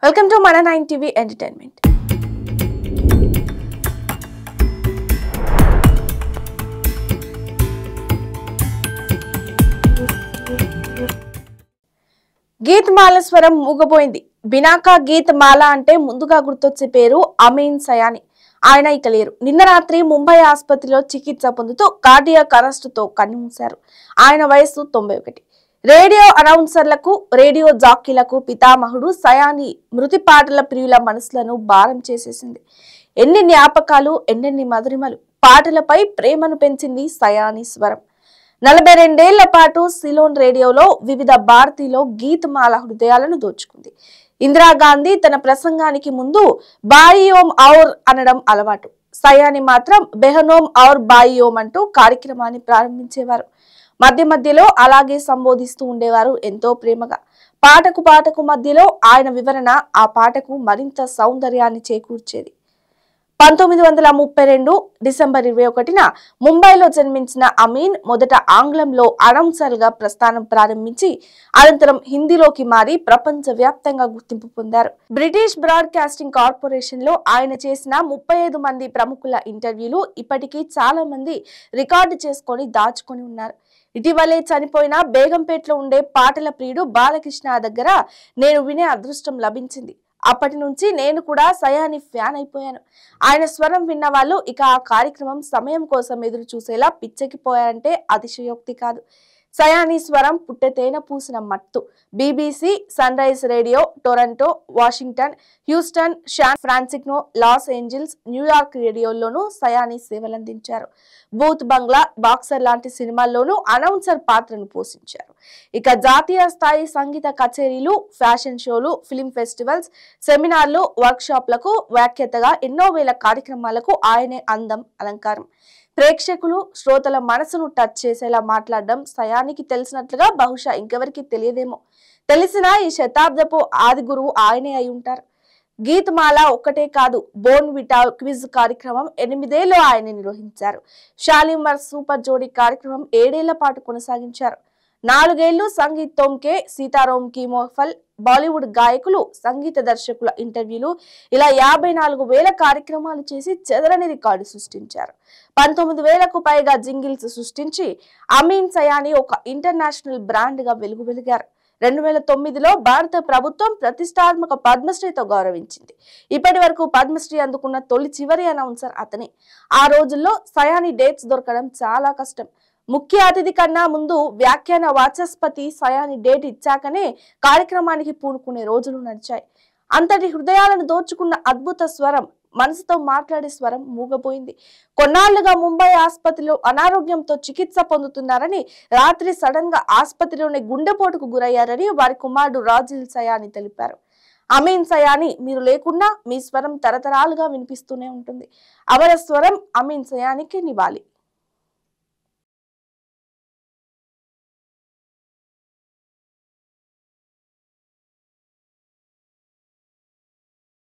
Welcome to మన 9 TV entertainment. Geet మాల స్వరం మూగపోయింది. Binaca Geet మాల అంటే ముందుగా గుర్తొచ్చే పేరు అమీన్ సయానీ. ఆయన ఇక లేరు. నిన్న రాత్రి ముంబై ఆసుపత్రిలో చికిత్స పొందుతూ కార్డియాక్ అరెస్టుతో కన్నుమూశారు. ఆయన వయసు 91. రేడియో అనౌన్సర్లకు, రేడియో జాకీలకు పితామహుడు సయానీ మృతి పాటల ప్రియుల మనసులను భారం చేసేసింది. ఎన్ని జ్ఞాపకాలు, ఎన్నెన్ని మధురిమలు. పాటలపై ప్రేమను పెంచింది సయానీ స్వరం. 42 ఏళ్ల పాటు సిలోన్ రేడియోలో వివిధ భారతీలో గీత్ మాల హృదయాలను దోచుకుంది. ఇందిరాగాంధీ తన ప్రసంగానికి ముందు బాయి ఓం ఔర్ అనడం అలవాటు. సయానీ మాత్రం బెహనోం ఔర్ బాయి ఓం అంటూ కార్యక్రమాన్ని ప్రారంభించేవారు. మధ్య మధ్యలో అలాగే సంబోధిస్తూ ఉండేవారు ఎంతో ప్రేమగా. పాటకు మధ్యలో ఆయన వివరణ ఆ పాటకు మరింత సౌందర్యాన్ని చేకూర్చేది. 1932 డిసెంబర్ 21న ముంబైలో జన్మించిన అమీన్ మొదట ఆంగ్లంలో అనౌన్సర్ గా ప్రస్థానం ప్రారంభించి అనంతరం హిందీలోకి మారి ప్రపంచ వ్యాప్తంగా గుర్తింపు పొందారు. బ్రిటిష్ బ్రాడ్కాస్టింగ్ కార్పొరేషన్ లో ఆయన చేసిన 35 మంది ప్రముఖుల ఇంటర్వ్యూలు ఇప్పటికీ చాలా మంది రికార్డు చేసుకొని దాచుకొని ఉన్నారు. ఇటీవలే చనిపోయిన బేగంపేటలో ఉండే పాటల ప్రియుడు బాలకృష్ణ దగ్గర నేను వినే అదృష్టం లభించింది. అప్పటి నుంచి నేను కూడా సయానీ ఫ్యాన్ అయిపోయాను. ఆయన స్వరం విన్న వాళ్ళు ఇక ఆ కార్యక్రమం సమయం కోసం ఎదురు చూసేలా పిచ్చెక్కిపోయారంటే అతిశయోక్తి కాదు. సయానీ స్వరం పుట్టెతేన పూసిన మత్తు. BBC, sun rise radio, Toronto, Washington, Houston, San Francisco, Los Angeles, New York రేడియోల్లోనూ Sayani సేవలందించారు. Booth బంగ్లా, బాక్సర్ లాంటి సినిమాల్లోనూ అనౌన్సర్ పాత్రను పోషించారు. ఇక జాతీయ స్థాయి సంగీత కచేరీలు, ఫ్యాషన్ షోలు, ఫిల్మ్ ఫెస్టివల్స్, సెమినార్లు, వర్క్ షాప్లకు వ్యాఖ్యాతగా ఎన్నో వేల కార్యక్రమాలకు ఆయనే అందం, అలంకారం. ప్రేక్షకులు, శ్రోతల మనసును టచ్ చేసేలా మాట్లాడడం సయానీకి తెలిసినట్లుగా బహుశా ఇంకెవరికి తెలియదేమో. తెలిసినా ఈ శతాబ్దపు ఆది గురువు ఆయనే అయి ఉంటారు. గీత్ మాల ఒక్కటే కాదు, బోర్న్ విటా క్విజ్ కార్యక్రమం 8 ఏళ్లు ఆయన నిర్వహించారు. షాలిమర్ సూపర్ జోడీ కార్యక్రమం 7 ఏళ్ల పాటు కొనసాగించారు. 4 ఏళ్లు సంగీత్ తోమ్కే, సీతారాం కి మోహఫల్, బాలీవుడ్ గాయకులు, సంగీత దర్శకుల ఇంటర్వ్యూలు, ఇలా 54,000 కార్యక్రమాలు చేసి చెదరని రికార్డు సృష్టించారు. 19,000కు పైగా జింగిల్స్ సృష్టించి అమీన్ సయానీ ఒక ఇంటర్నేషనల్ బ్రాండ్ గా వెలిగారు. 2009లో భారత ప్రభుత్వం ప్రతిష్టాత్మక పద్మశ్రీతో గౌరవించింది. ఇప్పటి వరకు పద్మశ్రీ అందుకున్న చివరి అనౌన్సర్ అతనే. ఆ రోజుల్లో సయానీ డేట్స్ దొరకడం చాలా కష్టం. ముఖ్య అతిథి కన్నా ముందు వ్యాఖ్యాన వాచస్పతి సయానీ డేట్ ఇచ్చాకనే కార్యక్రమానికి పూనుకునే రోజులు నడిచాయి. అంతటి హృదయాలను దోచుకున్న అద్భుత స్వరం, మనసుతో మాట్లాడే స్వరం మూగపోయింది. కొన్నాళ్లుగా ముంబై ఆసుపత్రిలో అనారోగ్యంతో చికిత్స పొందుతున్నారని, రాత్రి సడన్ గా ఆసుపత్రిలోనే గుండెపోటుకు గురయ్యారని వారి కుమారుడు రాజిల్ సయానీ తెలిపారు. అమీన్ సయానీ, మీరు లేకున్నా మీ స్వరం తరతరాలుగా వినిపిస్తూనే ఉంటుంది. అమర స్వరం అమీన్ సయానీకి నివాళి.